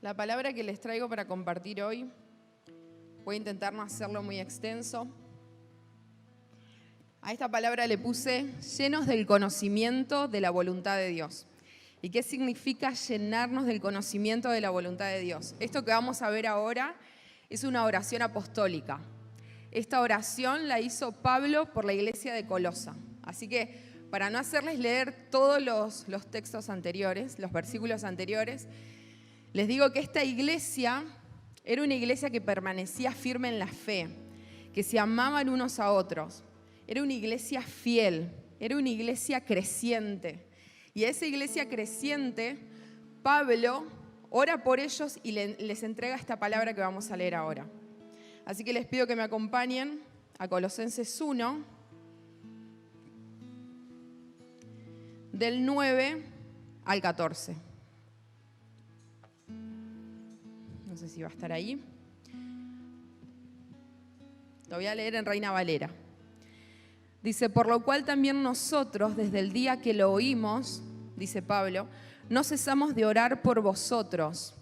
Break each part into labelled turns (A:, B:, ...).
A: La palabra que les traigo para compartir hoy, voy a intentar no hacerlo muy extenso. A esta palabra le puse llenos del conocimiento de la voluntad de Dios. ¿Y qué significa llenarnos del conocimiento de la voluntad de Dios? Esto que vamos a ver ahora es una oración apostólica. Esta oración la hizo Pablo por la iglesia de Colosa. Así que para no hacerles leer todos los textos anteriores, los versículos anteriores, les digo que esta iglesia era una iglesia que permanecía firme en la fe, que se amaban unos a otros. Era una iglesia fiel, era una iglesia creciente. Y a esa iglesia creciente, Pablo ora por ellos y les entrega esta palabra que vamos a leer ahora. Así que les pido que me acompañen a Colosenses 1, del 9 al 14. No sé si va a estar ahí. Lo voy a leer en Reina Valera. Dice, por lo cual también nosotros, desde el día que lo oímos, dice Pablo, no cesamos de orar por vosotros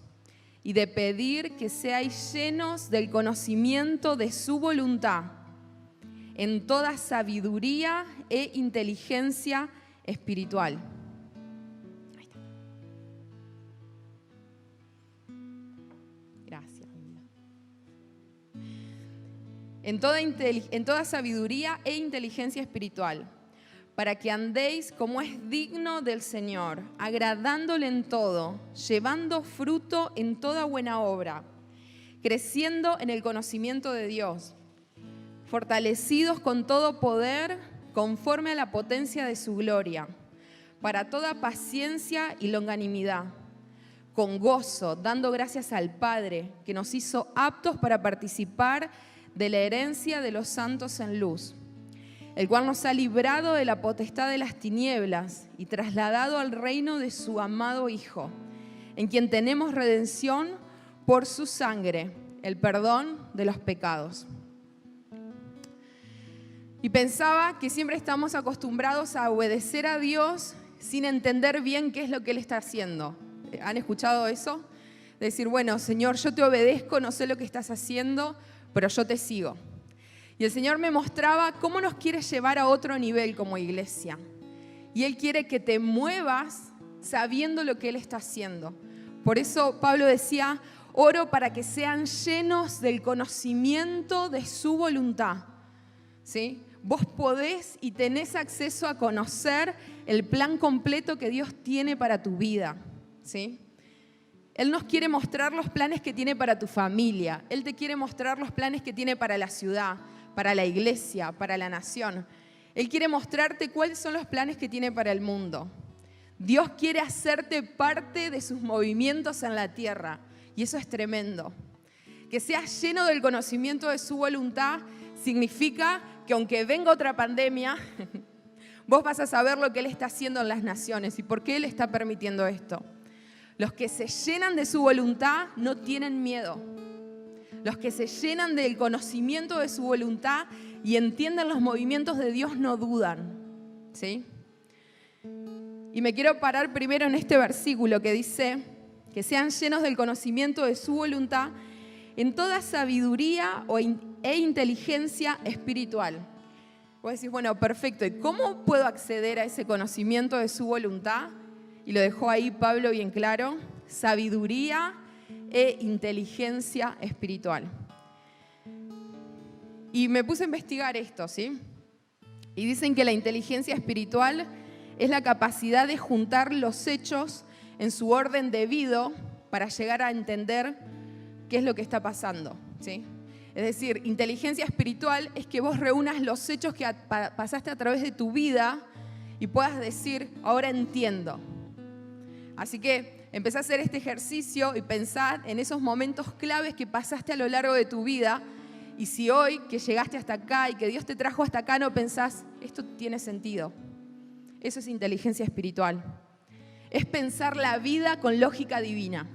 A: y de pedir que seáis llenos del conocimiento de su voluntad, en toda sabiduría e inteligencia espiritual. Ahí está. Gracias. En toda sabiduría e inteligencia espiritual, para que andéis como es digno del Señor, agradándole en todo, llevando fruto en toda buena obra, creciendo en el conocimiento de Dios, fortalecidos con todo poder, conforme a la potencia de su gloria, para toda paciencia y longanimidad, con gozo, dando gracias al Padre, que nos hizo aptos para participar de la herencia de los santos en luz, el cual nos ha librado de la potestad de las tinieblas y trasladado al reino de su amado Hijo, en quien tenemos redención por su sangre, el perdón de los pecados. Y pensaba que siempre estamos acostumbrados a obedecer a Dios sin entender bien qué es lo que Él está haciendo. ¿Han escuchado eso? Decir, bueno, Señor, yo te obedezco, no sé lo que estás haciendo, pero yo te sigo. Y el Señor me mostraba cómo nos quiere llevar a otro nivel como iglesia. Y Él quiere que te muevas sabiendo lo que Él está haciendo. Por eso Pablo decía, oro para que sean llenos del conocimiento de su voluntad. ¿Sí? Vos podés y tenés acceso a conocer el plan completo que Dios tiene para tu vida. ¿Sí? Él nos quiere mostrar los planes que tiene para tu familia. Él te quiere mostrar los planes que tiene para la ciudad, para la iglesia, para la nación. Él quiere mostrarte cuáles son los planes que tiene para el mundo. Dios quiere hacerte parte de sus movimientos en la tierra. Y eso es tremendo. Que seas lleno del conocimiento de su voluntad significa que aunque venga otra pandemia, vos vas a saber lo que Él está haciendo en las naciones y por qué Él está permitiendo esto. Los que se llenan de su voluntad no tienen miedo. Los que se llenan del conocimiento de su voluntad y entienden los movimientos de Dios no dudan. ¿Sí? Y me quiero parar primero en este versículo que dice que sean llenos del conocimiento de su voluntad en toda sabiduría e inteligencia espiritual. Vos decís, bueno, perfecto. ¿Y cómo puedo acceder a ese conocimiento de su voluntad? Y lo dejó ahí Pablo bien claro, sabiduría e inteligencia espiritual. Y me puse a investigar esto, ¿sí? Y dicen que la inteligencia espiritual es la capacidad de juntar los hechos en su orden debido para llegar a entender qué es lo que está pasando, ¿sí? Es decir, inteligencia espiritual es que vos reúnas los hechos que pasaste a través de tu vida y puedas decir, ahora entiendo. Así que empecé a hacer este ejercicio y pensar en esos momentos claves que pasaste a lo largo de tu vida. Y si hoy que llegaste hasta acá y que Dios te trajo hasta acá no pensás, esto tiene sentido. Eso es inteligencia espiritual. Es pensar la vida con lógica divina.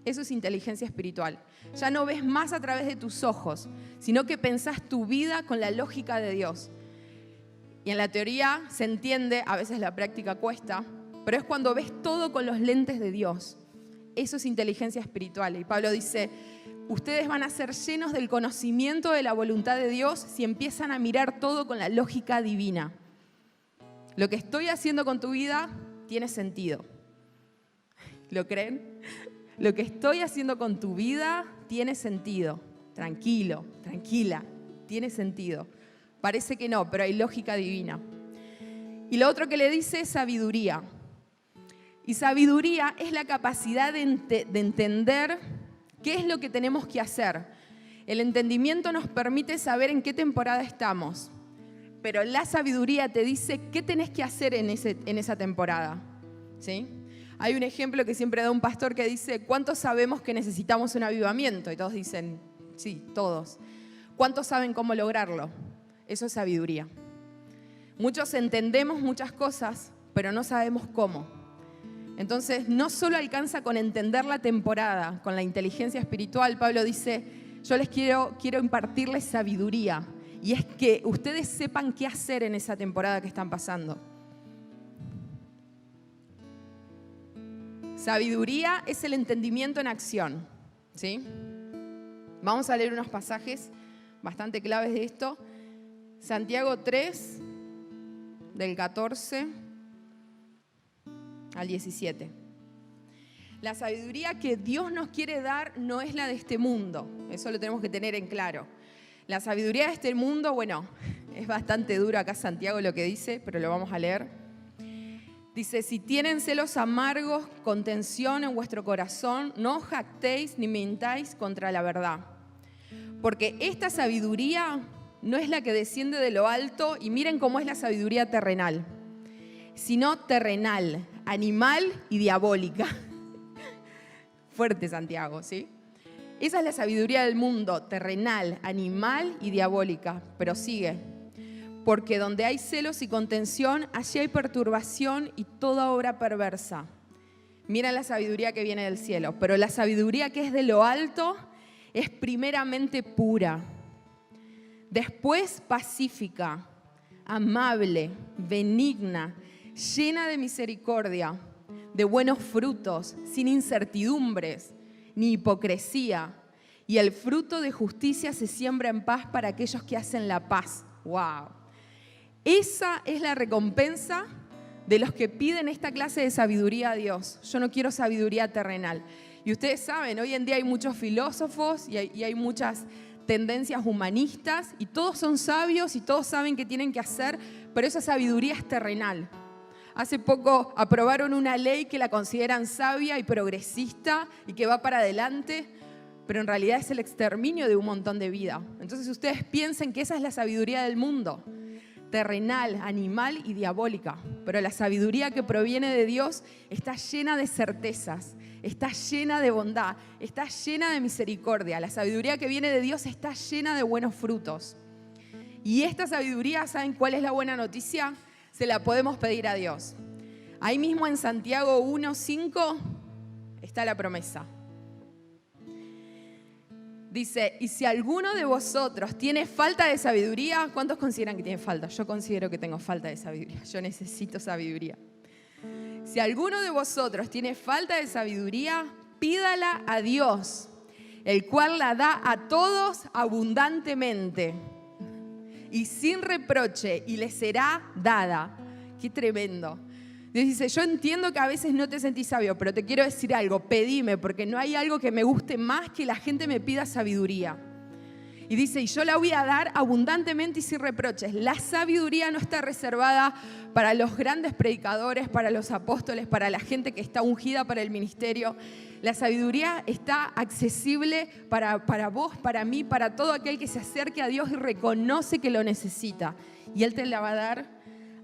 A: Eso es inteligencia espiritual. Ya no ves más a través de tus ojos, sino que pensás tu vida con la lógica de Dios. Y en la teoría se entiende, a veces la práctica cuesta, pero es cuando ves todo con los lentes de Dios. eso es inteligencia espiritual. Y Pablo dice, ustedes van a ser llenos del conocimiento de la voluntad de Dios si empiezan a mirar todo con la lógica divina. Lo que estoy haciendo con tu vida tiene sentido. ¿Lo creen? Lo que estoy haciendo con tu vida tiene sentido. Tranquilo, tranquila, tiene sentido. Parece que no, pero hay lógica divina. Y lo otro que le dice es sabiduría. Y sabiduría es la capacidad de entender qué es lo que tenemos que hacer. El entendimiento nos permite saber en qué temporada estamos. Pero la sabiduría te dice qué tenés que hacer en esa temporada. ¿Sí? Hay un ejemplo que siempre da un pastor que dice, ¿cuántos sabemos que necesitamos un avivamiento? Y todos dicen, sí, todos. ¿Cuántos saben cómo lograrlo? Eso es sabiduría. Muchos entendemos muchas cosas, pero no sabemos cómo. Entonces, no solo alcanza con entender la temporada, con la inteligencia espiritual. Pablo dice, yo les quiero impartirles sabiduría. Y es que ustedes sepan qué hacer en esa temporada que están pasando. Sabiduría es el entendimiento en acción. ¿Sí? Vamos a leer unos pasajes bastante claves de esto. Santiago 3, del 14 al 17. La sabiduría que Dios nos quiere dar no es la de este mundo. Eso lo tenemos que tener en claro. La sabiduría de este mundo, bueno, es bastante duro acá Santiago lo que dice, pero lo vamos a leer. Dice, si tienen celos amargos, contención en vuestro corazón, no os jactéis ni mintáis contra la verdad. Porque esta sabiduría no es la que desciende de lo alto, y miren cómo es la sabiduría terrenal, sino terrenal, animal y diabólica. Fuerte Santiago, ¿sí? Esa es la sabiduría del mundo, terrenal, animal y diabólica. Pero sigue, porque donde hay celos y contención, allí hay perturbación y toda obra perversa. Mira la sabiduría que viene del cielo, pero la sabiduría que es de lo alto es primeramente pura, después pacífica, amable, benigna, llena de misericordia, de buenos frutos, sin incertidumbres ni hipocresía. Y el fruto de justicia se siembra en paz para aquellos que hacen la paz. ¡Wow! Esa es la recompensa de los que piden esta clase de sabiduría a Dios. Yo no quiero sabiduría terrenal. Y ustedes saben, hoy en día hay muchos filósofos y hay muchas tendencias humanistas y todos son sabios y todos saben qué tienen que hacer, pero esa sabiduría es terrenal. Hace poco aprobaron una ley que la consideran sabia y progresista y que va para adelante, pero en realidad es el exterminio de un montón de vida. Entonces ustedes piensen que esa es la sabiduría del mundo, terrenal, animal y diabólica. Pero la sabiduría que proviene de Dios está llena de certezas, está llena de bondad, está llena de misericordia. La sabiduría que viene de Dios está llena de buenos frutos. Y esta sabiduría, ¿saben cuál es la buena noticia? Se la podemos pedir a Dios. Ahí mismo en Santiago 1:5 está la promesa. Dice, y si alguno de vosotros tiene falta de sabiduría, ¿cuántos consideran que tiene falta? Yo considero que tengo falta de sabiduría. Yo necesito sabiduría. Si alguno de vosotros tiene falta de sabiduría, pídala a Dios, el cual la da a todos abundantemente y sin reproche, y le será dada. ¡Qué tremendo! Dios dice, yo entiendo que a veces no te sentís sabio, pero te quiero decir algo, pedime, porque no hay algo que me guste más que la gente me pida sabiduría. Y dice, y yo la voy a dar abundantemente y sin reproches. La sabiduría no está reservada para los grandes predicadores, para los apóstoles, para la gente que está ungida para el ministerio. La sabiduría está accesible para vos, para mí, para todo aquel que se acerque a Dios y reconoce que lo necesita. Y Él te la va a dar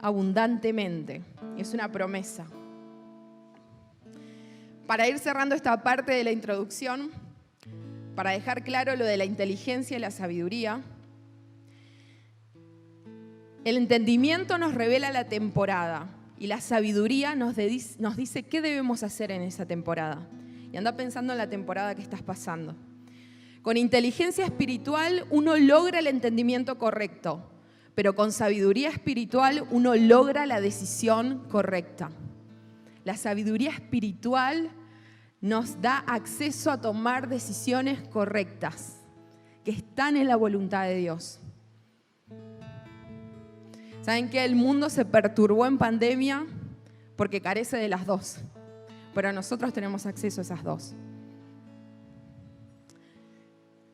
A: abundantemente. Es una promesa. Para ir cerrando esta parte de la introducción, para dejar claro lo de la inteligencia y la sabiduría, el entendimiento nos revela la temporada y la sabiduría nos dice qué debemos hacer en esa temporada. Y anda pensando en la temporada que estás pasando. Con inteligencia espiritual uno logra el entendimiento correcto, pero con sabiduría espiritual uno logra la decisión correcta. La sabiduría espiritual nos da acceso a tomar decisiones correctas, que están en la voluntad de Dios. ¿Saben qué? El mundo se perturbó en pandemia porque carece de las dos, pero nosotros tenemos acceso a esas dos.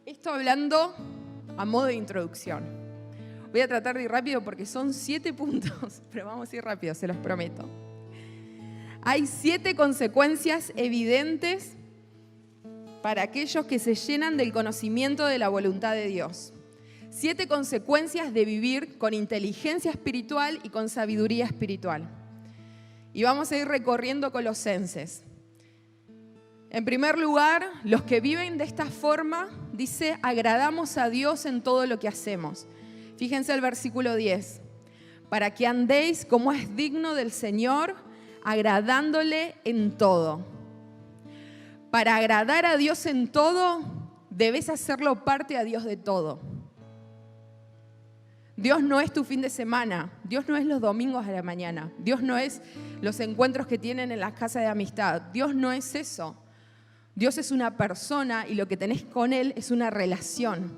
A: Esto hablando a modo de introducción. Voy a tratar de ir rápido porque son 7 puntos, pero vamos a ir rápido, se los prometo. Hay 7 consecuencias evidentes para aquellos que se llenan del conocimiento de la voluntad de Dios. 7 consecuencias de vivir con inteligencia espiritual y con sabiduría espiritual. Y vamos a ir recorriendo Colosenses. En primer lugar, los que viven de esta forma, dice, agradamos a Dios en todo lo que hacemos. Fíjense el versículo 10. Para que andéis como es digno del Señor, agradándole en todo. Para agradar a Dios en todo, debes hacerlo parte a Dios de todo. Dios no es tu fin de semana, Dios no es los domingos a la mañana, Dios no es los encuentros que tienen en las casas de amistad, Dios no es eso. Dios es una persona y lo que tenés con Él es una relación.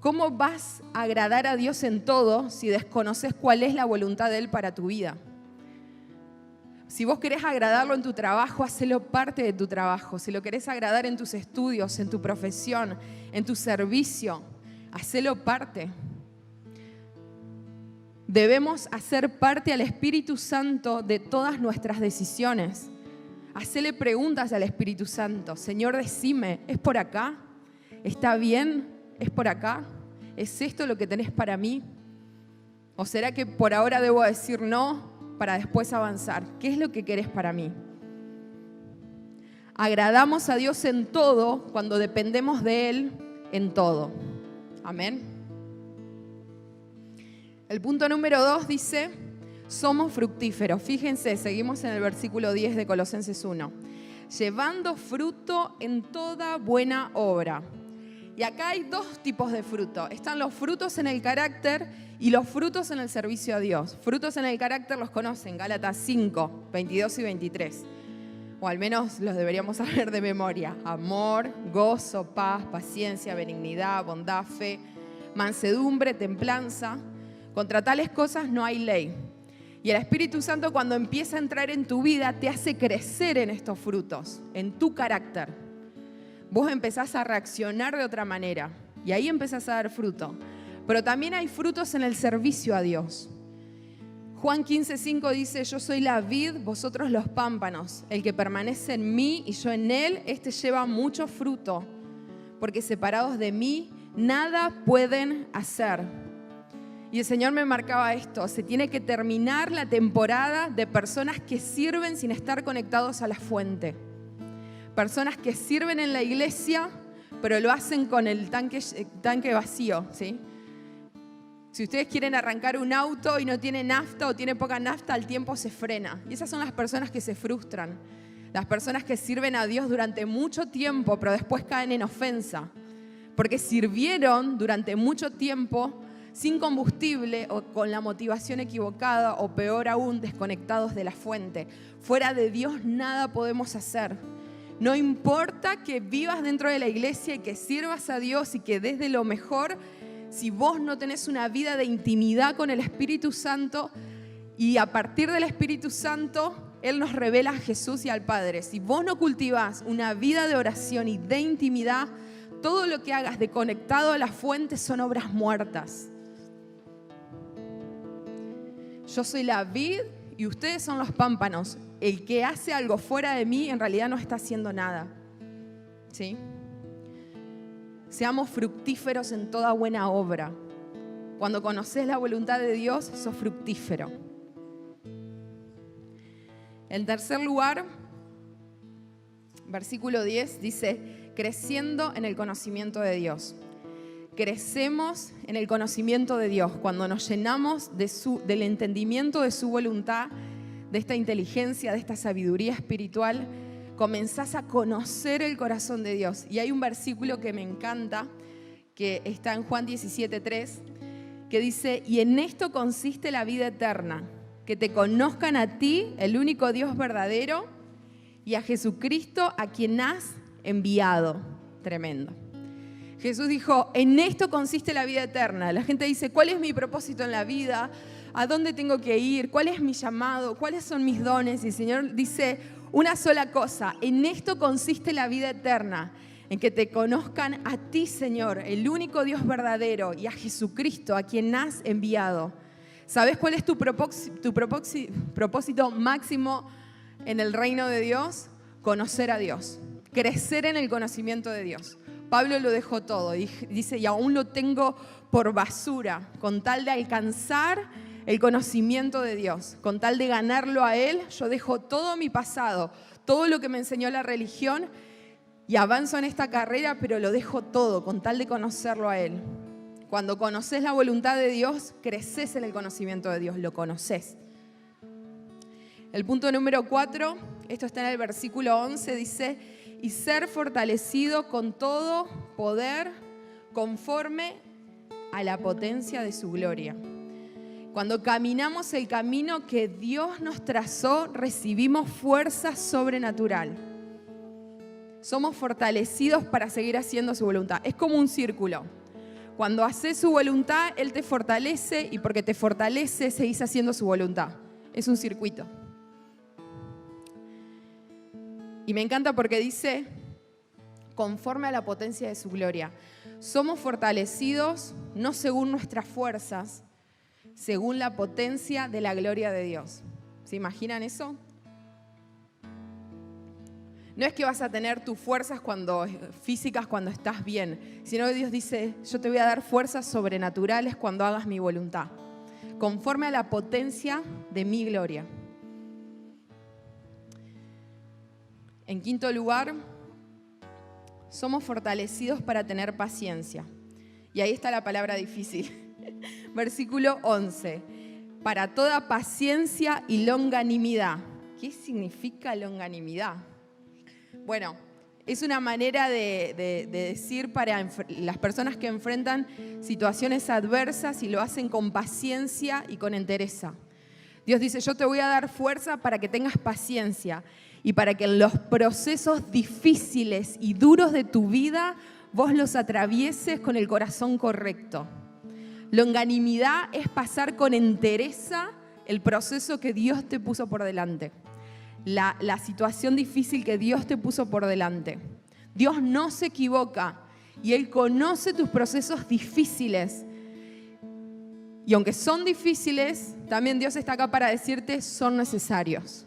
A: ¿Cómo vas a agradar a Dios en todo si desconoces cuál es la voluntad de Él para tu vida? Si vos querés agradarlo en tu trabajo, hacelo parte de tu trabajo. Si lo querés agradar en tus estudios, en tu profesión, en tu servicio, hacelo parte. Debemos hacer parte al Espíritu Santo de todas nuestras decisiones. Hacele preguntas al Espíritu Santo. Señor, decime, ¿es por acá? ¿Está bien? ¿Es por acá? ¿Es esto lo que tenés para mí? ¿O será que por ahora debo decir no para después avanzar? ¿Qué es lo que querés para mí? Agradamos a Dios en todo cuando dependemos de Él en todo. Amén. El punto número 2 dice, somos fructíferos. Fíjense, seguimos en el versículo 10 de Colosenses 1. Llevando fruto en toda buena obra. Y acá hay 2 tipos de fruto. Están los frutos en el carácter y los frutos en el servicio a Dios. Frutos en el carácter los conocen, Gálatas 5, 22 y 23. O al menos los deberíamos saber de memoria. Amor, gozo, paz, paciencia, benignidad, bondad, fe, mansedumbre, templanza. Contra tales cosas no hay ley. Y el Espíritu Santo, cuando empieza a entrar en tu vida, te hace crecer en estos frutos, en tu carácter. Vos empezás a reaccionar de otra manera y ahí empezás a dar fruto. Pero también hay frutos en el servicio a Dios. Juan 15:5 dice, yo soy la vid, vosotros los pámpanos. El que permanece en mí y yo en él, este lleva mucho fruto, porque separados de mí, nada pueden hacer. Y el Señor me marcaba esto, se tiene que terminar la temporada de personas que sirven sin estar conectados a la fuente. Personas que sirven en la iglesia, pero lo hacen con el tanque vacío, ¿sí? Si ustedes quieren arrancar un auto y no tiene nafta o tiene poca nafta, al tiempo se frena. Y esas son las personas que se frustran. Las personas que sirven a Dios durante mucho tiempo, pero después caen en ofensa. Porque sirvieron durante mucho tiempo sin combustible o con la motivación equivocada o peor aún, desconectados de la fuente. Fuera de Dios nada podemos hacer. No importa que vivas dentro de la iglesia y que sirvas a Dios y que des de lo mejor, si vos no tenés una vida de intimidad con el Espíritu Santo y a partir del Espíritu Santo, Él nos revela a Jesús y al Padre. Si vos no cultivás una vida de oración y de intimidad, todo lo que hagas de conectado a la fuente son obras muertas. Yo soy la vid y ustedes son los pámpanos. El que hace algo fuera de mí en realidad no está haciendo nada. ¿Sí? Seamos fructíferos en toda buena obra. Cuando conoces la voluntad de Dios, sos fructífero. En tercer lugar, versículo 10 dice, creciendo en el conocimiento de Dios. Crecemos en el conocimiento de Dios cuando nos llenamos del entendimiento de su voluntad, de esta inteligencia, de esta sabiduría espiritual. Comenzás a conocer el corazón de Dios. Y hay un versículo que me encanta, que está en Juan 17:3, que dice, y en esto consiste la vida eterna, que te conozcan a ti, el único Dios verdadero, y a Jesucristo a quien has enviado. Tremendo. Jesús dijo, en esto consiste la vida eterna. La gente dice, ¿cuál es mi propósito en la vida? ¿A dónde tengo que ir? ¿Cuál es mi llamado? ¿Cuáles son mis dones? Y el Señor dice una sola cosa, en esto consiste la vida eterna, en que te conozcan a ti, Señor, el único Dios verdadero, y a Jesucristo, a quien has enviado. ¿Sabes cuál es tu propósito máximo en el reino de Dios? Conocer a Dios, crecer en el conocimiento de Dios. Pablo lo dejó todo, dice, y aún lo tengo por basura, con tal de alcanzar el conocimiento de Dios, con tal de ganarlo a Él, yo dejo todo mi pasado, todo lo que me enseñó la religión y avanzo en esta carrera, pero lo dejo todo con tal de conocerlo a Él. Cuando conoces la voluntad de Dios, creces en el conocimiento de Dios, lo conoces. El punto número 4, esto está en el versículo 11, dice, y ser fortalecido con todo poder conforme a la potencia de su gloria. Cuando caminamos el camino que Dios nos trazó, recibimos fuerza sobrenatural. Somos fortalecidos para seguir haciendo su voluntad. Es como un círculo. Cuando haces su voluntad, Él te fortalece y porque te fortalece, seguís haciendo su voluntad. Es un circuito. Y me encanta porque dice, conforme a la potencia de su gloria. Somos fortalecidos no según nuestras fuerzas, según la potencia de la gloria de Dios. ¿Se imaginan eso? No es que vas a tener tus fuerzas físicas cuando estás bien, sino que Dios dice, yo te voy a dar fuerzas sobrenaturales cuando hagas mi voluntad, conforme a la potencia de mi gloria. En quinto lugar, somos fortalecidos para tener paciencia. Y ahí está la palabra difícil. Versículo 11. Para toda paciencia y longanimidad. ¿Qué significa longanimidad? Bueno, es una manera de decir para las personas que enfrentan situaciones adversas y lo hacen con paciencia y con entereza. Dios dice, yo te voy a dar fuerza para que tengas paciencia y para que en los procesos difíciles y duros de tu vida vos los atravieses con el corazón correcto. Longanimidad es pasar con entereza el proceso que Dios te puso por delante. La situación difícil que Dios te puso por delante. Dios no se equivoca y Él conoce tus procesos difíciles. Y aunque son difíciles, también Dios está acá para decirte, son necesarios.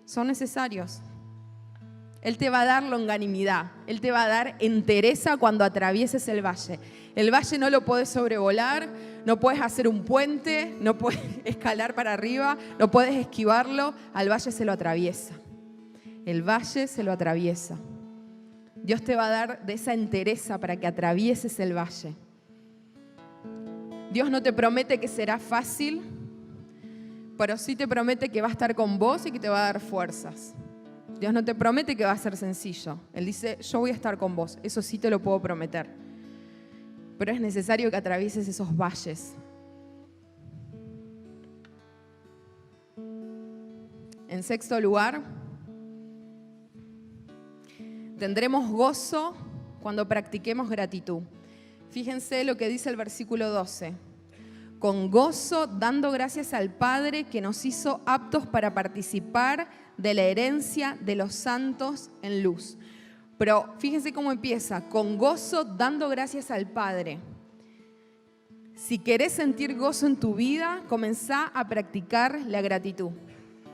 A: Son necesarios. Él te va a dar longanimidad, Él te va a dar entereza cuando atravieses el valle. El valle no lo podés sobrevolar, no puedes hacer un puente, no puedes escalar para arriba, no puedes esquivarlo, al valle se lo atraviesa. El valle se lo atraviesa. Dios te va a dar de esa entereza para que atravieses el valle. Dios no te promete que será fácil, pero sí te promete que va a estar con vos y que te va a dar fuerzas. Dios no te promete que va a ser sencillo. Él dice, yo voy a estar con vos. Eso sí te lo puedo prometer. Pero es necesario que atravieses esos valles. En sexto lugar, tendremos gozo cuando practiquemos gratitud. Fíjense lo que dice el versículo 12. Con gozo, dando gracias al Padre que nos hizo aptos para participar de la herencia de los santos en luz. Pero fíjense cómo empieza, con gozo, dando gracias al Padre. Si querés sentir gozo en tu vida, comenzá a practicar la gratitud.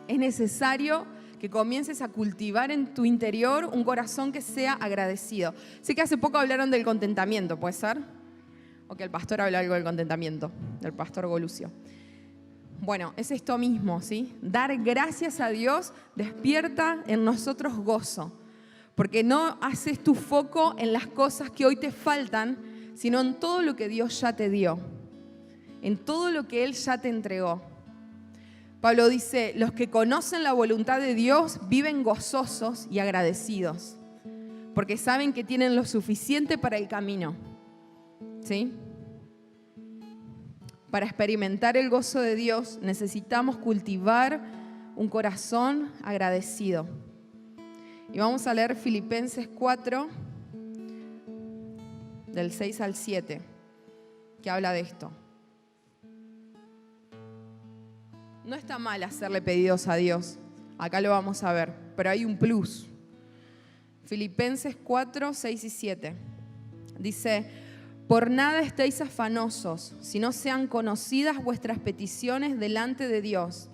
A: Es necesario que comiences a cultivar en tu interior un corazón que sea agradecido. Sé que hace poco hablaron del contentamiento, ¿puede ser? O que el pastor habló algo del contentamiento, del pastor Golucio. Bueno, es esto mismo, ¿sí? Dar gracias a Dios despierta en nosotros gozo, porque no haces tu foco en las cosas que hoy te faltan, sino en todo lo que Dios ya te dio, en todo lo que Él ya te entregó. Pablo dice, los que conocen la voluntad de Dios viven gozosos y agradecidos, porque saben que tienen lo suficiente para el camino, ¿sí? Para experimentar el gozo de Dios necesitamos cultivar un corazón agradecido. Y vamos a leer Filipenses 4, del 6 al 7, que habla de esto. No está mal hacerle pedidos a Dios, acá lo vamos a ver, pero hay un plus. Filipenses 4, 6 y 7. Dice: por nada estéis afanosos, sino sean conocidas vuestras peticiones delante de Dios,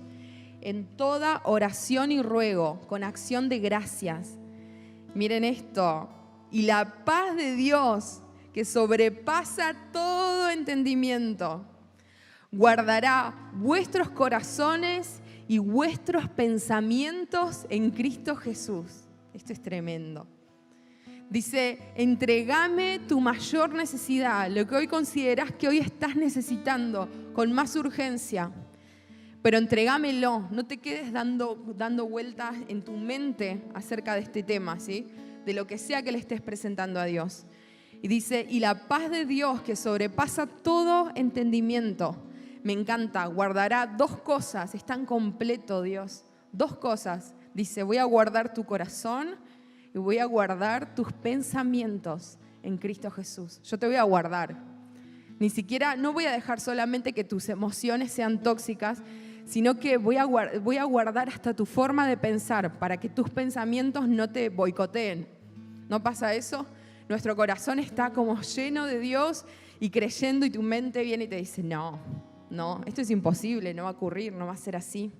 A: en toda oración y ruego, con acción de gracias. Miren esto: y la paz de Dios, que sobrepasa todo entendimiento, guardará vuestros corazones y vuestros pensamientos en Cristo Jesús. Esto es tremendo. Dice: entregame tu mayor necesidad, lo que hoy considerás que hoy estás necesitando con más urgencia, pero entregámelo. No te quedes dando vueltas en tu mente acerca de este tema, ¿sí? De lo que sea que le estés presentando a Dios. Y dice: y la paz de Dios, que sobrepasa todo entendimiento. Me encanta, guardará dos cosas, es tan completo Dios. Dos cosas. Dice: voy a guardar tu corazón y voy a guardar tus pensamientos en Cristo Jesús. Yo te voy a guardar. Ni siquiera, no voy a dejar solamente que tus emociones sean tóxicas, sino que voy a guardar hasta tu forma de pensar para que tus pensamientos no te boicoteen. ¿No pasa eso? Nuestro corazón está como lleno de Dios y creyendo, y tu mente viene y te dice: no, esto es imposible, no va a ocurrir, no va a ser así.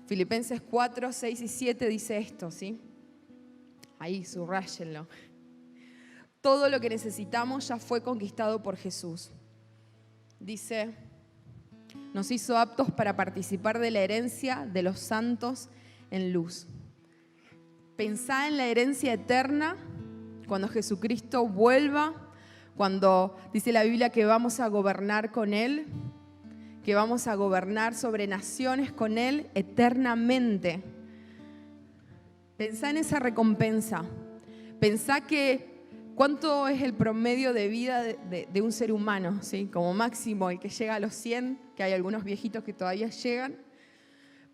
A: Filipenses 4, 6 y 7 dice esto, ¿sí? Ahí, subrayenlo. Todo lo que necesitamos ya fue conquistado por Jesús. Dice: nos hizo aptos para participar de la herencia de los santos en luz. Pensá en la herencia eterna cuando Jesucristo vuelva, cuando dice la Biblia que vamos a gobernar con Él, que vamos a gobernar sobre naciones con Él eternamente. Pensá en esa recompensa. Pensá que cuánto es el promedio de vida de un ser humano, ¿sí? Como máximo el que llega a los 100, que hay algunos viejitos que todavía llegan,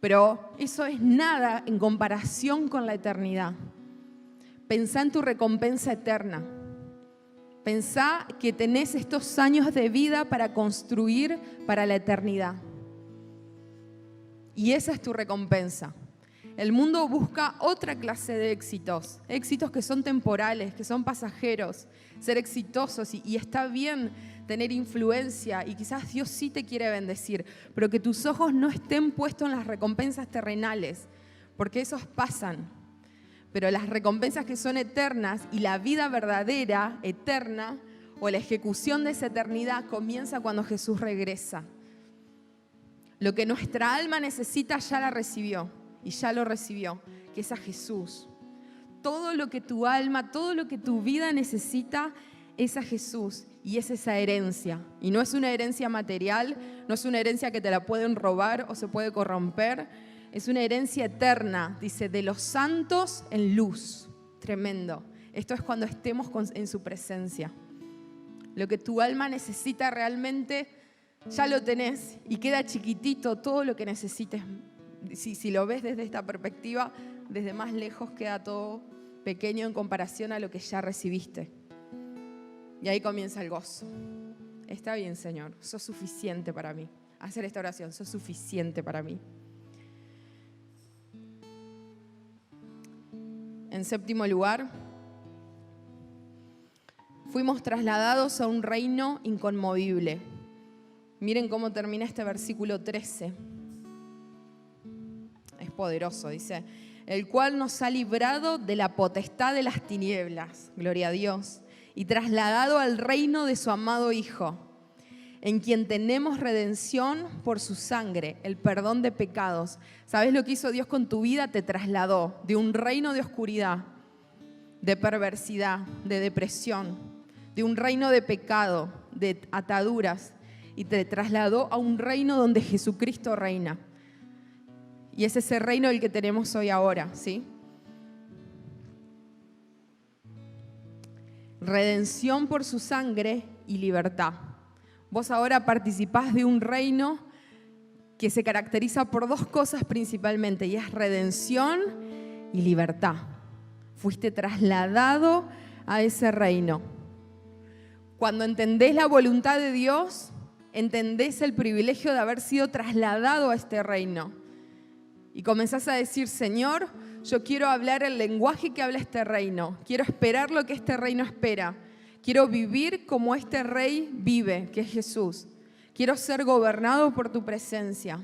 A: pero eso es nada en comparación con la eternidad. Pensá en tu recompensa eterna. Pensá que tenés estos años de vida para construir para la eternidad. Y esa es tu recompensa. El mundo busca otra clase de éxitos que son temporales, que son pasajeros, ser exitosos, y está bien tener influencia, y quizás Dios sí te quiere bendecir, pero que tus ojos no estén puestos en las recompensas terrenales, porque esos pasan. Pero las recompensas que son eternas y la vida verdadera, eterna, o la ejecución de esa eternidad comienza cuando Jesús regresa. Lo que nuestra alma necesita ya la recibió. Y ya lo recibió, que es a Jesús. Todo lo que tu alma, todo lo que tu vida necesita es a Jesús, y es esa herencia. Y no es una herencia material, no es una herencia que te la pueden robar o se puede corromper. Es una herencia eterna, dice, de los santos en luz. Tremendo. Esto es cuando estemos en su presencia. Lo que tu alma necesita realmente ya lo tenés, y queda chiquitito todo lo que necesites. Si lo ves desde esta perspectiva, desde más lejos queda todo pequeño en comparación a lo que ya recibiste. Y ahí comienza el gozo. Está bien, Señor, sos suficiente para mí. Hacer esta oración: sos suficiente para mí. En séptimo lugar, fuimos trasladados a un reino inconmovible. Miren cómo termina este versículo 13. Es poderoso, dice: el cual nos ha librado de la potestad de las tinieblas, gloria a Dios, y trasladado al reino de su amado Hijo, en quien tenemos redención por su sangre, el perdón de pecados. ¿Sabes lo que hizo Dios con tu vida? Te trasladó de un reino de oscuridad, de perversidad, de depresión, de un reino de pecado, de ataduras, y te trasladó a un reino donde Jesucristo reina. Y es ese reino el que tenemos hoy ahora, ¿sí? Redención por su sangre y libertad. Vos ahora participás de un reino que se caracteriza por dos cosas principalmente, y es redención y libertad. Fuiste trasladado a ese reino. Cuando entendés la voluntad de Dios, entendés el privilegio de haber sido trasladado a este reino. Y comenzás a decir, Señor, yo quiero hablar el lenguaje que habla este reino. Quiero esperar lo que este reino espera. Quiero vivir como este rey vive, que es Jesús. Quiero ser gobernado por tu presencia.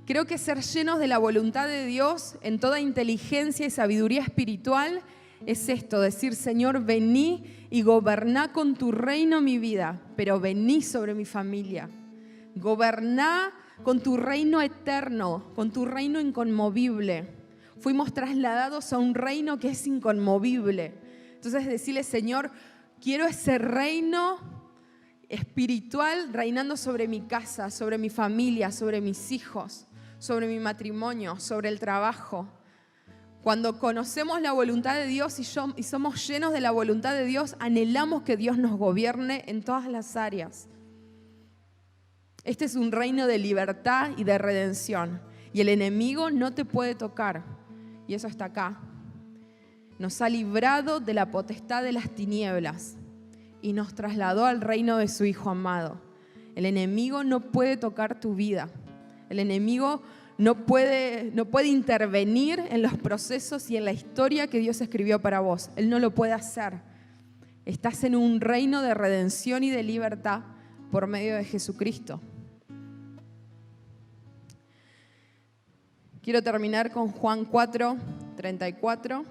A: Creo que ser llenos de la voluntad de Dios en toda inteligencia y sabiduría espiritual es esto, decir, Señor, vení y goberná con tu reino mi vida, pero vení sobre mi familia. Goberná con tu reino eterno, con tu reino inconmovible. Fuimos trasladados a un reino que es inconmovible. Entonces decirle, Señor, quiero ese reino espiritual reinando sobre mi casa, sobre mi familia, sobre mis hijos, sobre mi matrimonio, sobre el trabajo. Cuando conocemos la voluntad de Dios y somos llenos de la voluntad de Dios, anhelamos que Dios nos gobierne en todas las áreas. Este es un reino de libertad y de redención. Y el enemigo no te puede tocar. Y eso está acá. Nos ha librado de la potestad de las tinieblas y nos trasladó al reino de su Hijo amado. El enemigo no puede tocar tu vida. El enemigo no puede intervenir en los procesos y en la historia que Dios escribió para vos. Él no lo puede hacer. Estás en un reino de redención y de libertad por medio de Jesucristo. Quiero terminar con Juan 4, 34.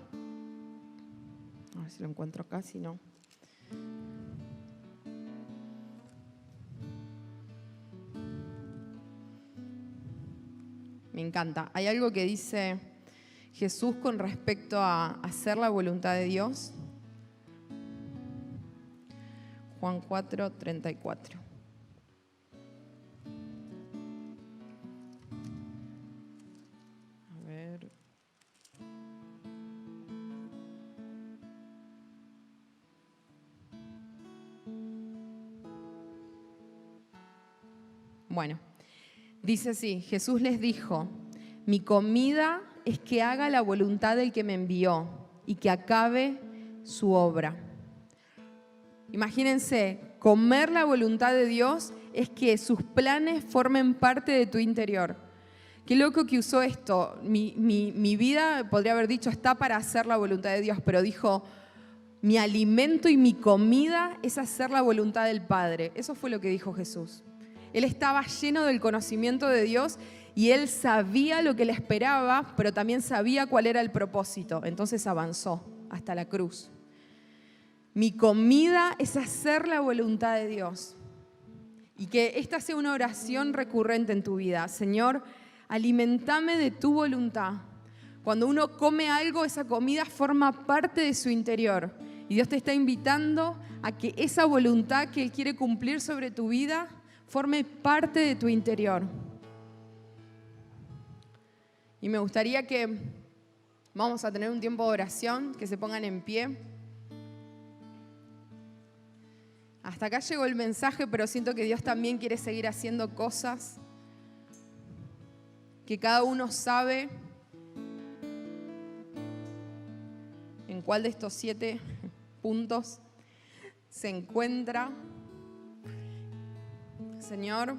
A: A ver si lo encuentro acá, si no. Me encanta. Hay algo que dice Jesús con respecto a hacer la voluntad de Dios. Juan 4, 34. A ver. Bueno. Dice así, Jesús les dijo, mi comida es que haga la voluntad del que me envió y que acabe su obra. Imagínense, comer la voluntad de Dios es que sus planes formen parte de tu interior. Qué loco que usó esto. Mi vida, podría haber dicho, está para hacer la voluntad de Dios, pero dijo, mi alimento y mi comida es hacer la voluntad del Padre. Eso fue lo que dijo Jesús. Él estaba lleno del conocimiento de Dios y él sabía lo que le esperaba, pero también sabía cuál era el propósito. Entonces avanzó hasta la cruz. Mi comida es hacer la voluntad de Dios. Y que esta sea una oración recurrente en tu vida. Señor, alimentame de tu voluntad. Cuando uno come algo, esa comida forma parte de su interior. Y Dios te está invitando a que esa voluntad que Él quiere cumplir sobre tu vida forme parte de tu interior. Y me gustaría que vamos a tener un tiempo de oración, que se pongan en pie. Hasta acá llegó el mensaje, pero siento que Dios también quiere seguir haciendo cosas que cada uno sabe en cuál de estos 7 puntos se encuentra. Señor,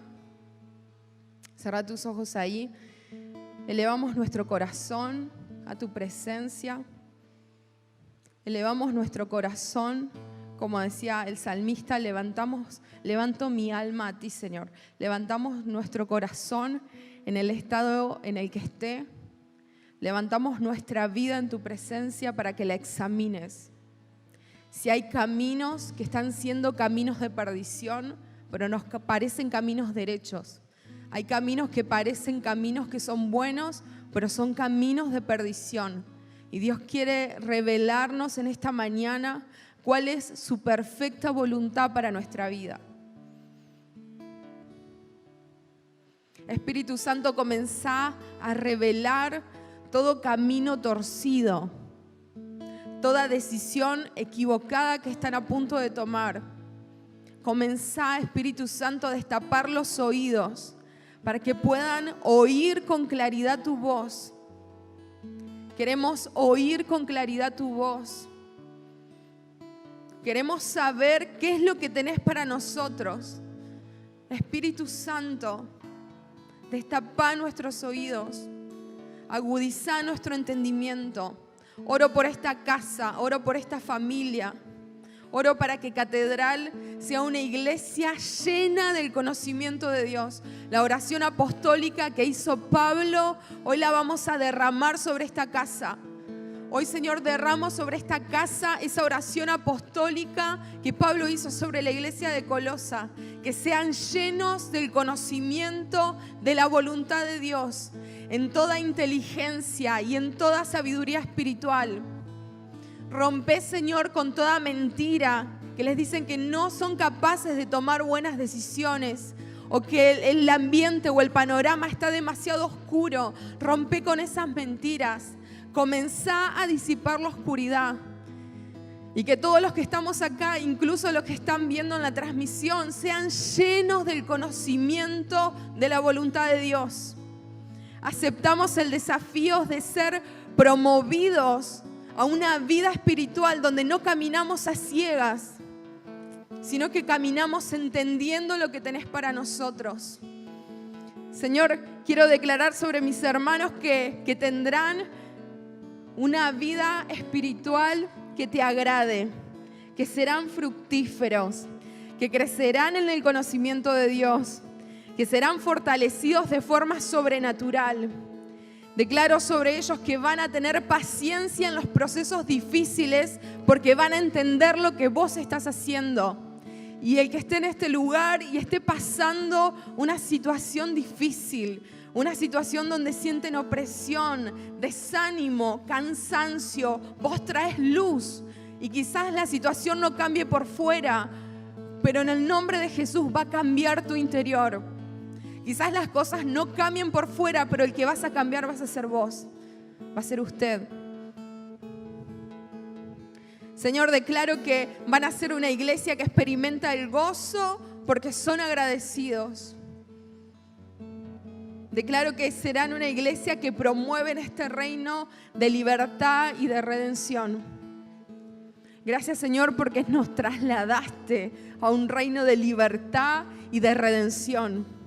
A: cerrá tus ojos ahí. Elevamos nuestro corazón a tu presencia. Elevamos nuestro corazón, como decía el salmista, levanto mi alma a ti, Señor. Levantamos nuestro corazón en el estado en el que esté. Levantamos nuestra vida en tu presencia para que la examines. Si hay caminos que están siendo caminos de perdición, pero nos parecen caminos derechos. Hay caminos que parecen caminos que son buenos, pero son caminos de perdición. Y Dios quiere revelarnos en esta mañana cuál es su perfecta voluntad para nuestra vida. Espíritu Santo, comenzá a revelar todo camino torcido, toda decisión equivocada que están a punto de tomar. Comenzá, Espíritu Santo, a destapar los oídos para que puedan oír con claridad tu voz. Que Queremos oír con claridad tu voz. Queremos saber qué es lo que tenés para nosotros. Espíritu Santo, destapá nuestros oídos, agudizá nuestro entendimiento. Oro por esta casa, oro por esta familia. Oro para que Catedral sea una iglesia llena del conocimiento de Dios. La oración apostólica que hizo Pablo, hoy la vamos a derramar sobre esta casa. Hoy, Señor, derramo sobre esta casa esa oración apostólica que Pablo hizo sobre la iglesia de Colosa. Que sean llenos del conocimiento de la voluntad de Dios, en toda inteligencia y en toda sabiduría espiritual. Rompe, Señor, con toda mentira que les dicen que no son capaces de tomar buenas decisiones o que el ambiente o el panorama está demasiado oscuro. Rompe con esas mentiras. Comenzá a disipar la oscuridad. Y que todos los que estamos acá, incluso los que están viendo en la transmisión, sean llenos del conocimiento de la voluntad de Dios. Aceptamos el desafío de ser promovidos a una vida espiritual donde no caminamos a ciegas, sino que caminamos entendiendo lo que tenés para nosotros. Señor, quiero declarar sobre mis hermanos que tendrán una vida espiritual que te agrade, que serán fructíferos, que crecerán en el conocimiento de Dios, que serán fortalecidos de forma sobrenatural. Declaro sobre ellos que van a tener paciencia en los procesos difíciles porque van a entender lo que vos estás haciendo. Y el que esté en este lugar y esté pasando una situación difícil, una situación donde sienten opresión, desánimo, cansancio, vos traes luz. Y quizás la situación no cambie por fuera, pero en el nombre de Jesús va a cambiar tu interior. Quizás las cosas no cambien por fuera, pero el que vas a cambiar vas a ser vos, va a ser usted. Señor, declaro que van a ser una iglesia que experimenta el gozo porque son agradecidos. Declaro que serán una iglesia que promueven este reino de libertad y de redención. Gracias, Señor, porque nos trasladaste a un reino de libertad y de redención.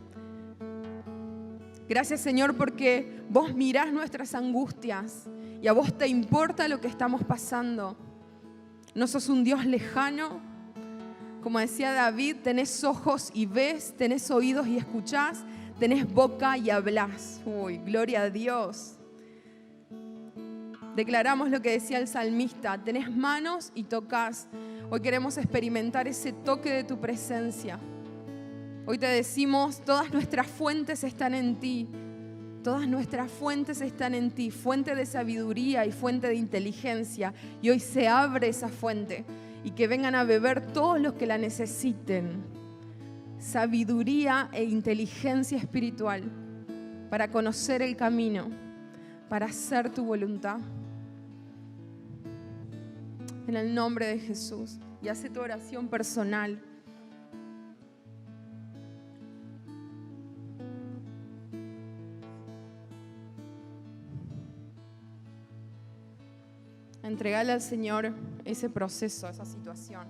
A: Gracias, Señor, porque vos mirás nuestras angustias y a vos te importa lo que estamos pasando. No sos un Dios lejano. Como decía David, tenés ojos y ves, tenés oídos y escuchás, tenés boca y hablás. Uy, gloria a Dios. Declaramos lo que decía el salmista, tenés manos y tocás. Hoy queremos experimentar ese toque de tu presencia. Hoy te decimos, todas nuestras fuentes están en ti. Todas nuestras fuentes están en ti, fuente de sabiduría y fuente de inteligencia. Y hoy se abre esa fuente y que vengan a beber todos los que la necesiten. Sabiduría e inteligencia espiritual para conocer el camino, para hacer tu voluntad. En el nombre de Jesús. Y hace tu oración personal. Entregale al Señor ese proceso, esa situación.